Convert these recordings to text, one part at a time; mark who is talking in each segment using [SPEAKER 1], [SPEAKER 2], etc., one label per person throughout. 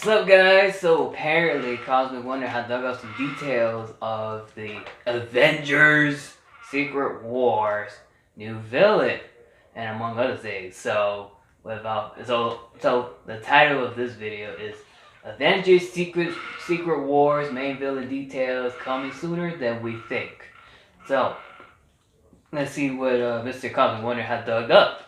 [SPEAKER 1] up, guys? So apparently Cosmic Wonder had dug up some details of the Avengers Secret Wars new villain, and among other things. So the title of this video is Avengers Secret Wars main villain details coming sooner than we think. So let's see what Mr. Cosmic Wonder had dug up.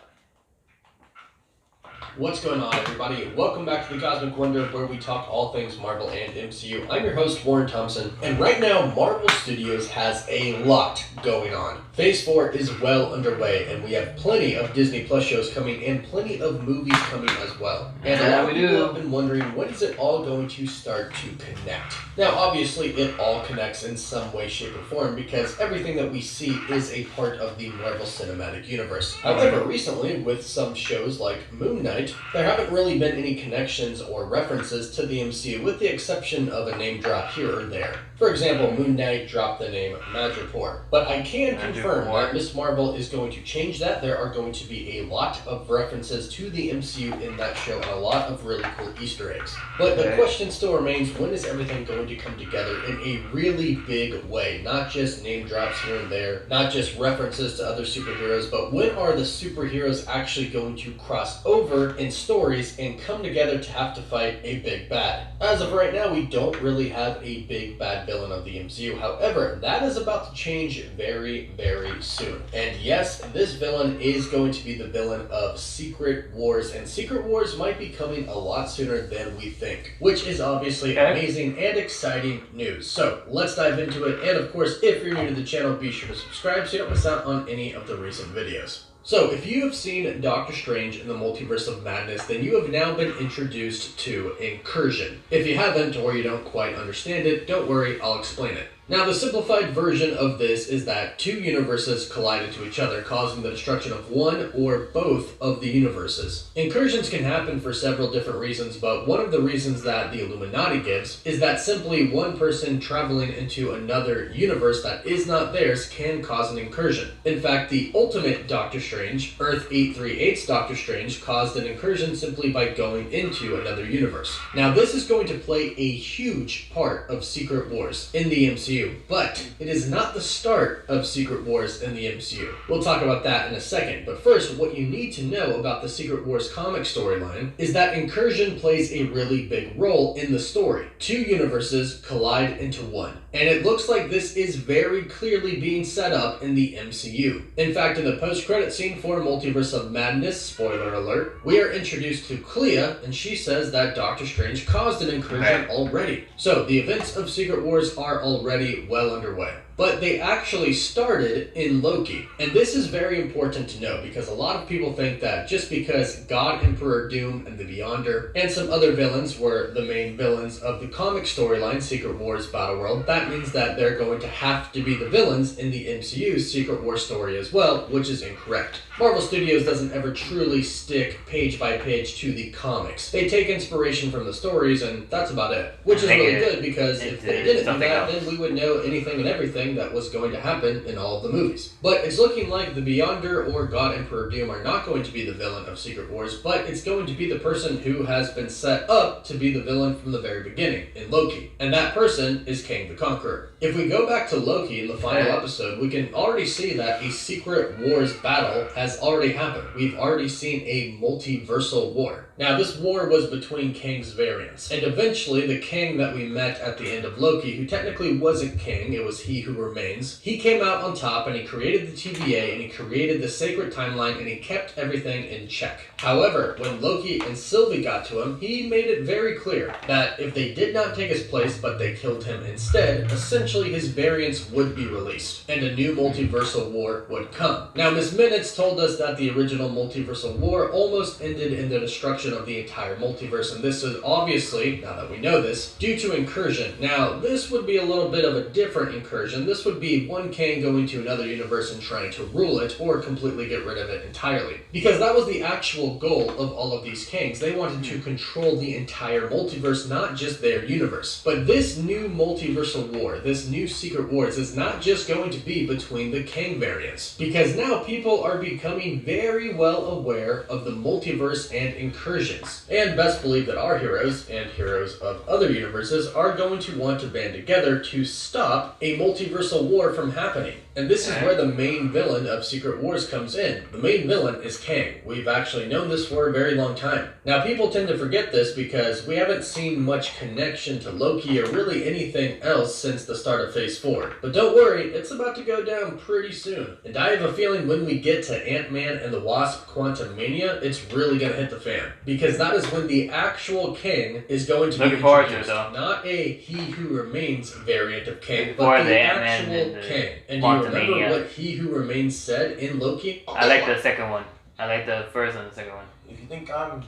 [SPEAKER 2] What's going on, everybody? Welcome back to the Cosmic Wonder, where we talk all things Marvel and MCU. I'm your host, Warren Thompson, and right now, Marvel Studios has a lot going on. Phase 4 is well underway, and we have plenty of Disney Plus shows coming and plenty of movies coming as well. And a lot of people have been wondering, when is it all going to start to connect? Now, obviously, it all connects in some way, shape, or form, because everything that we see is a part of the Marvel Cinematic Universe. However, recently, with some shows like Moon Knight, there haven't really been any connections or references to the MCU, with the exception of a name drop here or there. For example, Moon Knight dropped the name Madripoor. But I can confirm that Ms. Marvel is going to change that. There are going to be a lot of references to the MCU in that show and a lot of really cool Easter eggs. But the question still remains, when is everything going to come together in a really big way? Not just name drops here and there, not just references to other superheroes, but when are the superheroes actually going to cross over in stories and come together to have to fight a big bad? As of right now, we don't really have a big bad villain of the MCU. However, that is about to change very, very soon. And yes, this villain is going to be the villain of Secret Wars, and Secret Wars might be coming a lot sooner than we think, which is obviously amazing and exciting news. So let's dive into it. And of course, if you're new to the channel, be sure to subscribe so you don't miss out on any of the recent videos. So, if you have seen Doctor Strange in the Multiverse of Madness, then you have now been introduced to Incursion. If you haven't, or you don't quite understand it, don't worry, I'll explain it. Now, the simplified version of this is that two universes collide into each other, causing the destruction of one or both of the universes. Incursions can happen for several different reasons, but one of the reasons that the Illuminati gives is that simply one person traveling into another universe that is not theirs can cause an incursion. In fact, the ultimate Doctor Strange, Earth 838's Doctor Strange, caused an incursion simply by going into another universe. Now, this is going to play a huge part of Secret Wars in the MCU. But it is not the start of Secret Wars in the MCU. We'll talk about that in a second, but first, what you need to know about the Secret Wars comic storyline is that Incursion plays a really big role in the story. Two universes collide into one, and it looks like this is very clearly being set up in the MCU. In fact, in the post-credit scene for Multiverse of Madness, spoiler alert, we are introduced to Clea, and she says that Doctor Strange caused an incursion already. So, the events of Secret Wars are already well underway. But they actually started in Loki. And this is very important to know, because a lot of people think that just because God, Emperor Doom, and the Beyonder, and some other villains were the main villains of the comic storyline, Secret Wars Battleworld, that means that they're going to have to be the villains in the MCU's Secret Wars story as well, which is incorrect. Marvel Studios doesn't ever truly stick page by page to the comics. They take inspiration from the stories, and that's about it. Which is really good, because if they didn't do that, then we would know anything and everything that was going to happen in all of the movies. But it's looking like the Beyonder or God Emperor Doom are not going to be the villain of Secret Wars, but it's going to be the person who has been set up to be the villain from the very beginning, in Loki. And that person is Kang the Conqueror. If we go back to Loki in the final episode, we can already see that a Secret Wars battle has already happened. We've already seen a multiversal war. Now, this war was between Kang's variants, and eventually the Kang that we met at the end of Loki, who technically wasn't Kang, it was He Who Remains, he came out on top and he created the TVA and he created the sacred timeline and he kept everything in check. However, when Loki and Sylvie got to him, he made it very clear that if they did not take his place but they killed him instead, essentially his variants would be released and a new multiversal war would come. Now, Ms. Minutes told us that the original multiversal war almost ended in the destruction of the entire multiverse, and this is obviously, now that we know this, due to Incursion. Now, this would be a little bit of a different Incursion. and this would be one Kang going to another universe and trying to rule it or completely get rid of it entirely. Because that was the actual goal of all of these Kangs. They wanted to control the entire multiverse, not just their universe. But this new multiversal war, this new Secret Wars, is not just going to be between the Kang variants. Because now people are becoming very well aware of the multiverse and incursions. And best believe that our heroes, and heroes of other universes, are going to want to band together to stop a multiversal war from happening. And this is where the main villain of Secret Wars comes in. The main villain is Kang. We've actually known this for a very long time. Now, people tend to forget this because we haven't seen much connection to Loki or really anything else since the start of Phase 4. But don't worry, it's about to go down pretty soon. And I have a feeling when we get to Ant-Man and the Wasp Quantumania, it's really going to hit the fan. Because that is when the actual Kang is going to be introduced. Not a He Who Remains variant of Kang, but the actual Kang. And do you remember what He Who Remains said in Loki?
[SPEAKER 1] I like the second one. I like the first and the second one.
[SPEAKER 3] If you think I'm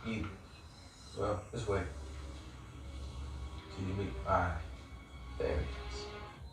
[SPEAKER 3] evil, well, this way. Till you meet my variants.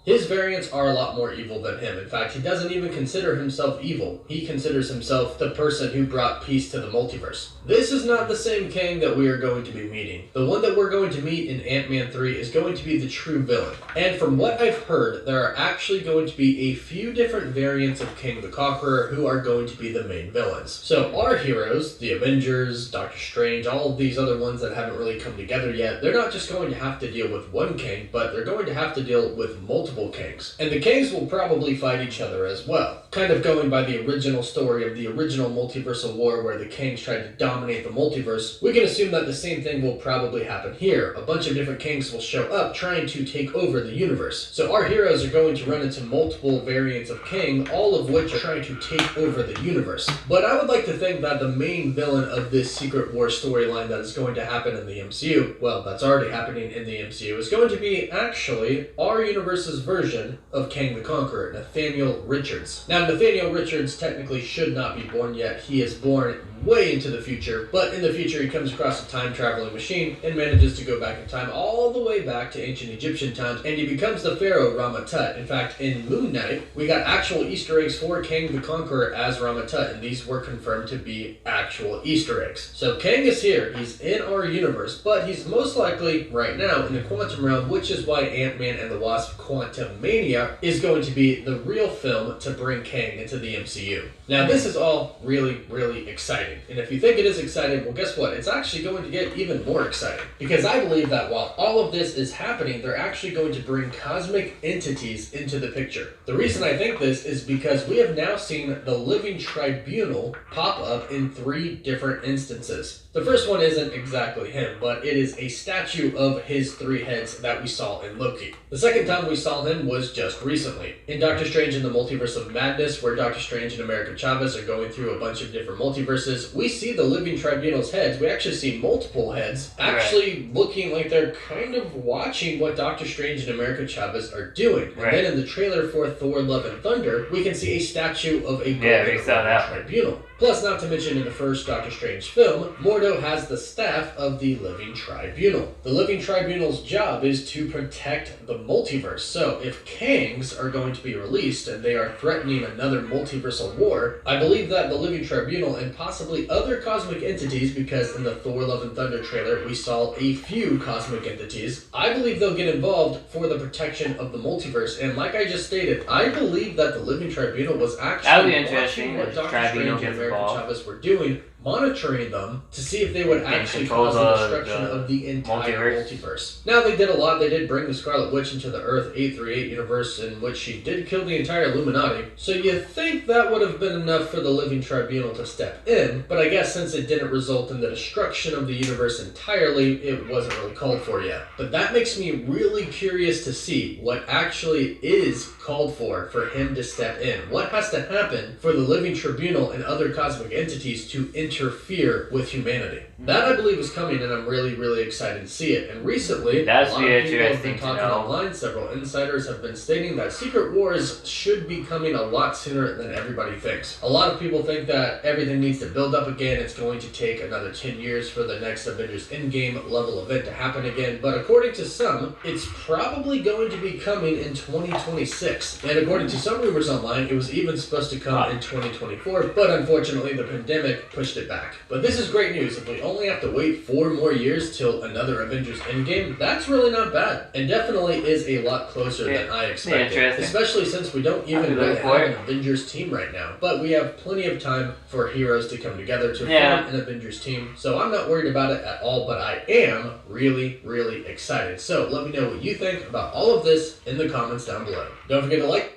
[SPEAKER 2] His variants are a lot more evil than him. In fact, he doesn't even consider himself evil. He considers himself the person who brought peace to the multiverse. This is not the same Kang that we are going to be meeting. The one that we're going to meet in Ant-Man 3 is going to be the true villain. And from what I've heard, there are actually going to be a few different variants of Kang the Conqueror who are going to be the main villains. So our heroes, the Avengers, Doctor Strange, all of these other ones that haven't really come together yet, they're not just going to have to deal with one Kang, but they're going to have to deal with multiple Kangs. And the Kangs will probably fight each other as well. Kind of going by the original story of the original multiversal war where the Kangs tried to dominate the multiverse, we can assume that the same thing will probably happen here. A bunch of different Kangs will show up trying to take over the universe. So our heroes are going to run into multiple variants of Kang, all of which are trying to take over the universe. But I would like to think that the main villain of this Secret War storyline that is going to happen in the MCU, well, that's already happening in the MCU, is going to be actually our universe's version of Kang the Conqueror, Nathaniel Richards. Now, Nathaniel Richards technically should not be born yet. He is born way into the future, but in the future he comes across a time-traveling machine and manages to go back in time all the way back to ancient Egyptian times, and he becomes the pharaoh Rama-Tut. In fact, in Moon Knight, we got actual Easter eggs for Kang the Conqueror as Rama-Tut, and these were confirmed to be actual Easter eggs. So Kang is here, he's in our universe, but he's most likely, right now, in the quantum realm, which is why Ant-Man and the Wasp Quantumania is going to be the real film to bring Kang into the MCU. Now, this is all really, really exciting. And if you think it is exciting, well, guess what? It's actually going to get even more exciting. Because I believe that while all of this is happening, they're actually going to bring cosmic entities into the picture. The reason I think this is because we have now seen the Living Tribunal pop up in 3 different instances. The first one isn't exactly him, but it is a statue of his 3 heads that we saw in Loki. The second time we saw him was just recently. In Doctor Strange in the Multiverse of Madness, where Doctor Strange and America Chavez are going through a bunch of different multiverses, we see the Living Tribunal's heads. We actually see multiple heads actually looking like they're kind of watching what Doctor Strange and America Chavez are doing. And then in the trailer for Thor Love and Thunder, we can see a statue of a Living Tribunal. Plus, not to mention in the first Doctor Strange film, Mordo has the staff of the Living Tribunal. The Living Tribunal's job is to protect the multiverse. So if Kangs are going to be released and they are threatening another multiversal war, I believe that the Living Tribunal and possibly other cosmic entities, because in the Thor Love and Thunder trailer we saw a few cosmic entities, I believe they'll get involved for the protection of the multiverse. And like I just stated, I believe that the Living Tribunal was actually watching what Doctor Strange and America Chavez were doing, monitoring them to see if they would actually cause the destruction of the entire multiverse. Now, they did a lot. They did bring the Scarlet Witch into the Earth 838 universe, in which she did kill the entire Illuminati. So you think that would have been enough for the Living Tribunal to step in, but I guess since it didn't result in the destruction of the universe entirely, it wasn't really called for yet. But that makes me really curious to see what actually is called for him to step in. What has to happen for the Living Tribunal and other cosmic entities to interfere with humanity. That, I believe, is coming, and I'm really, really excited to see it. And recently,
[SPEAKER 1] That's
[SPEAKER 2] a lot of people have
[SPEAKER 1] interesting
[SPEAKER 2] been
[SPEAKER 1] to
[SPEAKER 2] talking
[SPEAKER 1] know.
[SPEAKER 2] online. Several insiders have been stating that Secret Wars should be coming a lot sooner than everybody thinks. A lot of people think that everything needs to build up again. It's going to take another 10 years for the next Avengers Endgame level event to happen again. But according to some, it's probably going to be coming in 2026. And according to some rumors online, it was even supposed to come in 2024. But unfortunately, the pandemic pushed it back. But this is great news. If we only have to wait 4 more years till another Avengers Endgame, that's really not bad. And definitely is a lot closer than I expected. Especially since we don't even really have an Avengers team right now. But we have plenty of time for heroes to come together to form an Avengers team. So I'm not worried about it at all, but I am really, really excited. So let me know what you think about all of this in the comments down below. Don't forget to like.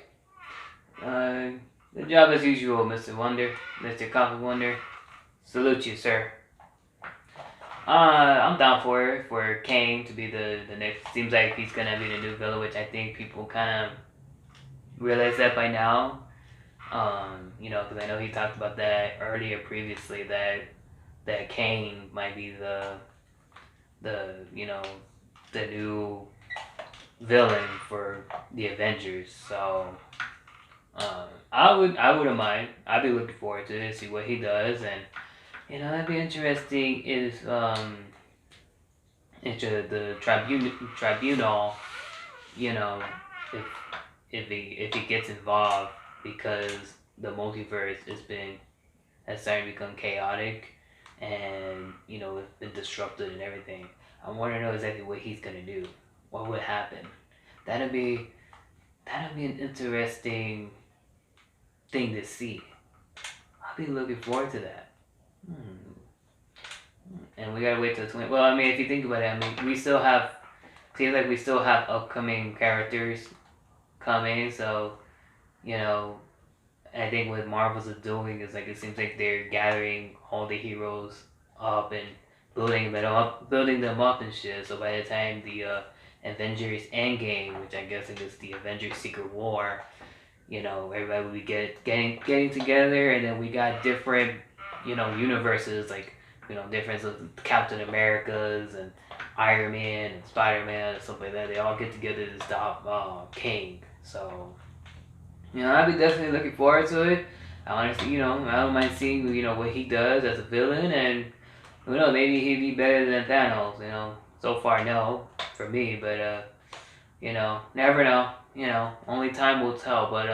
[SPEAKER 1] Good job as usual, Mr. Wonder, Mr. Comic Wonder. Salute you, sir. I'm down for Kang to be the next. Seems like he's gonna be the new villain, which I think people kind of realize that by now. You know, because I know he talked about that earlier previously that Kang might be the you know the new villain for the Avengers. So I wouldn't mind. I'd be looking forward to it, see what he does, and you know that'd be interesting. Is into the tribunal, you know, if he gets involved because the multiverse has started to become chaotic, and you know it's been disrupted and everything. I want to know exactly what he's gonna do. What would happen? That'd be an interesting thing to see. I'll be looking forward to that. And we gotta wait till 20. Well, I mean, if you think about it, I mean, we still have. Seems like we still have upcoming characters coming. So, you know, I think what Marvel's is doing is like it seems like they're gathering all the heroes up and building them up and shit. So by the time the Avengers Endgame, which I guess is the Avengers Secret War, you know, everybody will be getting together, and then we got different, you know, universes, like, you know, different Captain Americas and Iron Man and Spider-Man and stuff like that. They all get together to stop King. So, you know, I'd be definitely looking forward to it. I honestly, you know, I don't mind seeing, you know, what he does as a villain, and who knows, maybe he'd be better than Thanos. You know, so far no for me, but you know, never know. You know, only time will tell. But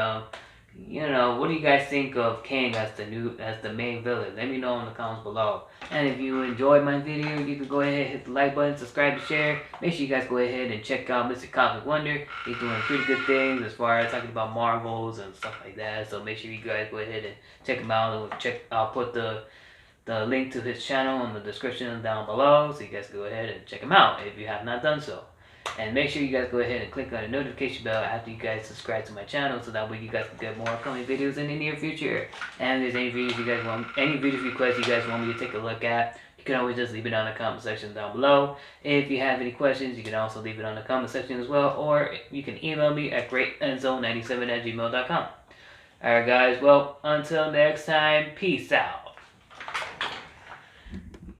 [SPEAKER 1] you know, what do you guys think of Kang as the main villain? Let me know in the comments below. And if you enjoyed my video, you can go ahead and hit the like button, subscribe, and share. Make sure you guys go ahead and check out Mr. Comic Wonder. He's doing pretty good things as far as talking about Marvels and stuff like that. So make sure you guys go ahead and check him out. I'll put the link to his channel in the description down below, so you guys go ahead and check him out if you have not done so. And make sure you guys go ahead and click on the notification bell after you guys subscribe to my channel, so that way you guys can get more upcoming videos in the near future. And if there's any videos you guys want, any video requests you guys want me to take a look at, you can always just leave it on the comment section down below. If you have any questions, you can also leave it on the comment section as well, or you can email me at greatendzone97@gmail.com. Alright guys, well, until next time, peace out.